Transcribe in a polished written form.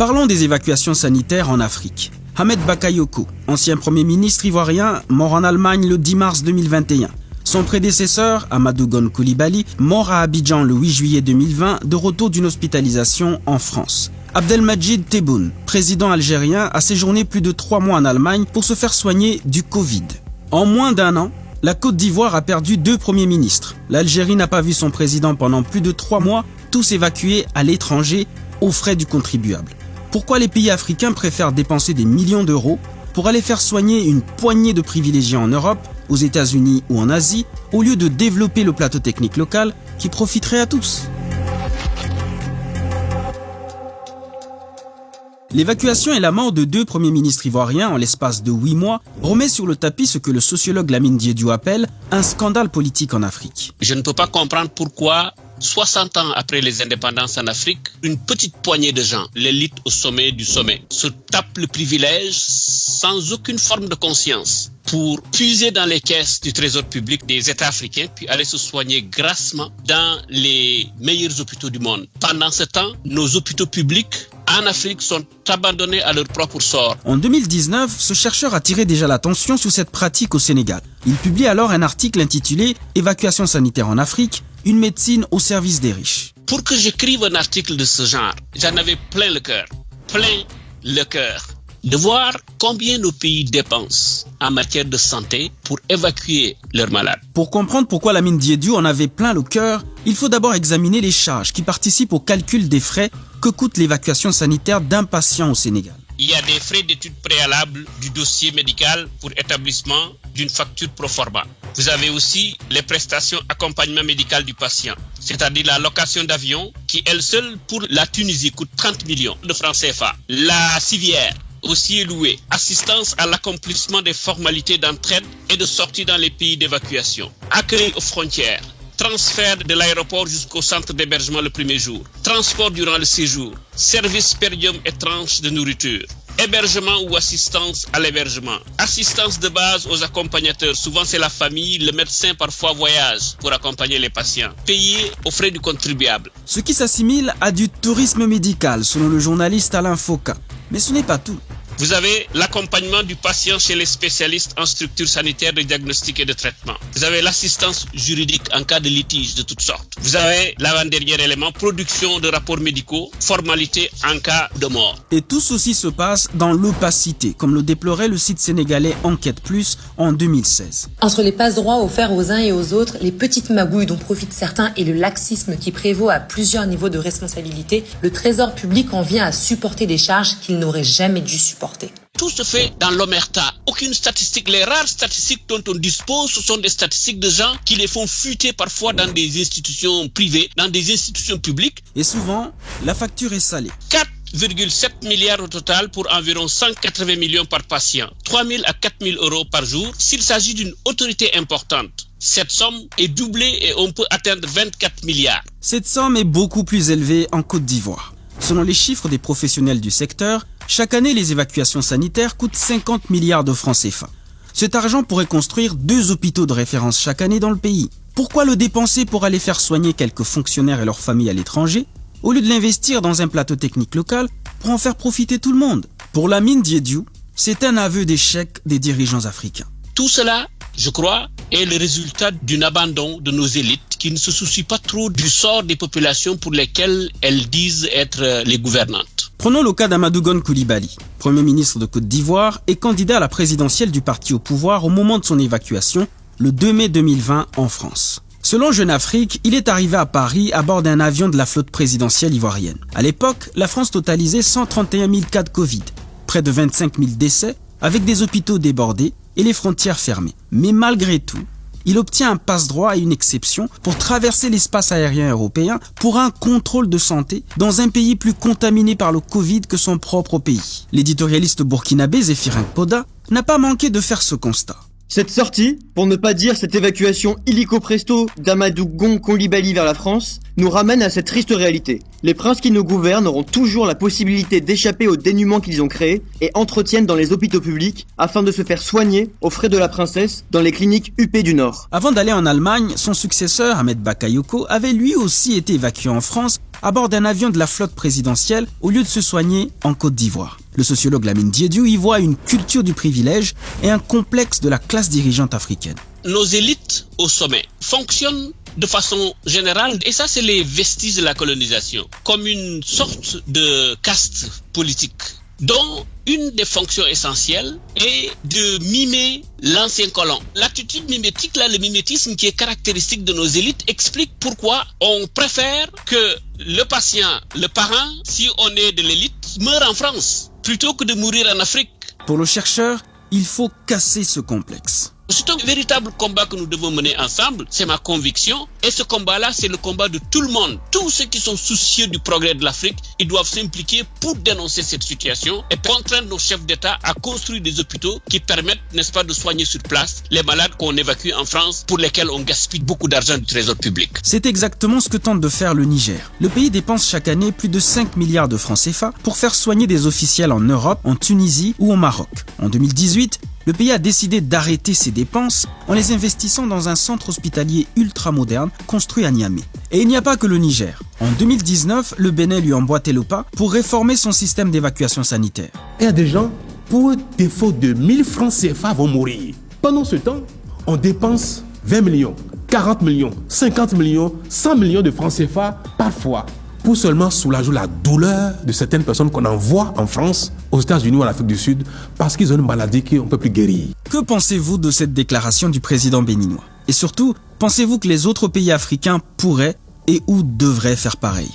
Parlons des évacuations sanitaires en Afrique. Ahmed Bakayoko, ancien Premier ministre ivoirien, mort en Allemagne le 10 mars 2021. Son prédécesseur, Amadou Gon Coulibaly, mort à Abidjan le 8 juillet 2020, de retour d'une hospitalisation en France. Abdelmadjid Tebboune, président algérien, a séjourné plus de 3 mois en Allemagne pour se faire soigner du Covid. En moins d'1 an, la Côte d'Ivoire a perdu 2 premiers ministres. L'Algérie n'a pas vu son président pendant plus de 3 mois, tous évacués à l'étranger aux frais du contribuable. Pourquoi les pays africains préfèrent dépenser des millions d'euros pour aller faire soigner une poignée de privilégiés en Europe, aux États-Unis ou en Asie, au lieu de développer le plateau technique local qui profiterait à tous? L'évacuation et la mort de 2 premiers ministres ivoiriens en l'espace de 8 mois remet sur le tapis ce que le sociologue Lamine Diédhiou appelle un scandale politique en Afrique. Je ne peux pas comprendre pourquoi 60 ans après les indépendances en Afrique, une petite poignée de gens, l'élite au sommet du sommet, se tapent le privilège sans aucune forme de conscience pour puiser dans les caisses du trésor public des États africains puis aller se soigner grassement dans les meilleurs hôpitaux du monde. Pendant ce temps, nos hôpitaux publics en Afrique sont abandonnés à leur propre sort. En 2019, ce chercheur a tiré déjà l'attention sur cette pratique au Sénégal. Il publie alors un article intitulé « Évacuation sanitaire en Afrique, une médecine au service des riches ». Pour que j'écrive un article de ce genre, j'en avais plein le cœur de voir combien nos pays dépensent en matière de santé pour évacuer leurs malades. Pour comprendre pourquoi Lamine Diédhiou en avait plein le cœur, il faut d'abord examiner les charges qui participent au calcul des frais que coûte l'évacuation sanitaire d'un patient au Sénégal. Il y a des frais d'étude préalable du dossier médical pour établissement d'une facture pro forma. Vous avez aussi les prestations accompagnement médical du patient, c'est-à-dire la location d'avion qui, elle seule, pour la Tunisie, coûte 30 millions de francs CFA. La civière aussi est louée. Assistance à l'accomplissement des formalités d'entraide et de sortie dans les pays d'évacuation. Accueil aux frontières. Transfert de l'aéroport jusqu'au centre d'hébergement le premier jour, transport durant le séjour, service per diem et tranche de nourriture, hébergement ou assistance à l'hébergement, assistance de base aux accompagnateurs, souvent c'est la famille, le médecin parfois voyage pour accompagner les patients, payé aux frais du contribuable. Ce qui s'assimile à du tourisme médical selon le journaliste Alain Foucault. Mais ce n'est pas tout. Vous avez l'accompagnement du patient chez les spécialistes en structure sanitaire de diagnostic et de traitement. Vous avez l'assistance juridique en cas de litige de toutes sortes. Vous avez l'avant-dernier élément, production de rapports médicaux, formalités en cas de mort. Et tout ceci se passe dans l'opacité, comme le déplorait le site sénégalais Enquête Plus en 2016. Entre les passe-droits offerts aux uns et aux autres, les petites magouilles dont profitent certains et le laxisme qui prévaut à plusieurs niveaux de responsabilité, le trésor public en vient à supporter des charges qu'il n'aurait jamais dû supporter. Tout se fait dans l'omerta. Aucune statistique. Les rares statistiques dont on dispose, ce sont des statistiques de gens qui les font fuiter parfois dans des institutions privées, dans des institutions publiques. Et souvent, la facture est salée. 4,7 milliards au total pour environ 180 millions par patient. 3 000 à 4 000 euros par jour s'il s'agit d'une autorité importante. Cette somme est doublée et on peut atteindre 24 milliards. Cette somme est beaucoup plus élevée en Côte d'Ivoire. Selon les chiffres des professionnels du secteur, chaque année, les évacuations sanitaires coûtent 50 milliards de francs CFA. Cet argent pourrait construire 2 hôpitaux de référence chaque année dans le pays. Pourquoi le dépenser pour aller faire soigner quelques fonctionnaires et leurs familles à l'étranger, au lieu de l'investir dans un plateau technique local pour en faire profiter tout le monde? Pour Lamine Diédhiou, c'est un aveu d'échec des dirigeants africains. Tout cela, je crois, est le résultat d'un abandon de nos élites qui ne se soucient pas trop du sort des populations pour lesquelles elles disent être les gouvernantes. Prenons le cas d'Amadou Gon Coulibaly, Premier ministre de Côte d'Ivoire et candidat à la présidentielle du parti au pouvoir au moment de son évacuation, le 2 mai 2020 en France. Selon Jeune Afrique, il est arrivé à Paris à bord d'un avion de la flotte présidentielle ivoirienne. À l'époque, la France totalisait 131 000 cas de Covid, près de 25 000 décès, avec des hôpitaux débordés et les frontières fermées. Mais malgré tout, il obtient un passe-droit et une exception pour traverser l'espace aérien européen pour un contrôle de santé dans un pays plus contaminé par le Covid que son propre pays. L'éditorialiste burkinabé Zéphirin Poda n'a pas manqué de faire ce constat. Cette sortie, pour ne pas dire cette évacuation illico presto d'Amadou Gon Coulibaly vers la France, nous ramène à cette triste réalité. Les princes qui nous gouvernent auront toujours la possibilité d'échapper au dénuement qu'ils ont créé et entretiennent dans les hôpitaux publics afin de se faire soigner aux frais de la princesse dans les cliniques UP du Nord. Avant d'aller en Allemagne, son successeur, Ahmed Bakayoko, avait lui aussi été évacué en France à bord d'un avion de la flotte présidentielle au lieu de se soigner en Côte d'Ivoire. Le sociologue Lamine Diédiou y voit une culture du privilège et un complexe de la classe dirigeante africaine. Nos élites au sommet fonctionnent de façon générale, et ça c'est les vestiges de la colonisation, comme une sorte de caste politique, dont une des fonctions essentielles est de mimer l'ancien colon. L'attitude mimétique, là, le mimétisme qui est caractéristique de nos élites, explique pourquoi on préfère que le patient, le parent, si on est de l'élite, meure en France, plutôt que de mourir en Afrique. Pour le chercheur, il faut casser ce complexe. C'est un véritable combat que nous devons mener ensemble, c'est ma conviction. Et ce combat-là, c'est le combat de tout le monde. Tous ceux qui sont soucieux du progrès de l'Afrique, ils doivent s'impliquer pour dénoncer cette situation et contraindre nos chefs d'État à construire des hôpitaux qui permettent, n'est-ce pas, de soigner sur place les malades qu'on évacue en France, pour lesquels on gaspille beaucoup d'argent du trésor public. C'est exactement ce que tente de faire le Niger. Le pays dépense chaque année plus de 5 milliards de francs CFA pour faire soigner des officiels en Europe, en Tunisie ou au Maroc. En 2018, le pays a décidé d'arrêter ses dépenses en les investissant dans un centre hospitalier ultra-moderne construit à Niamey. Et il n'y a pas que le Niger. En 2019, le Bénin lui a emboîté le pas pour réformer son système d'évacuation sanitaire. Il y a des gens, pour défaut de 1000 francs CFA, vont mourir. Pendant ce temps, on dépense 20 millions, 40 millions, 50 millions, 100 millions de francs CFA parfois, pour seulement soulager la douleur de certaines personnes qu'on envoie en France, aux États-Unis ou en Afrique du Sud, parce qu'ils ont une maladie qu'on ne peut plus guérir. Que pensez-vous de cette déclaration du président béninois? Et surtout, pensez-vous que les autres pays africains pourraient et ou devraient faire pareil?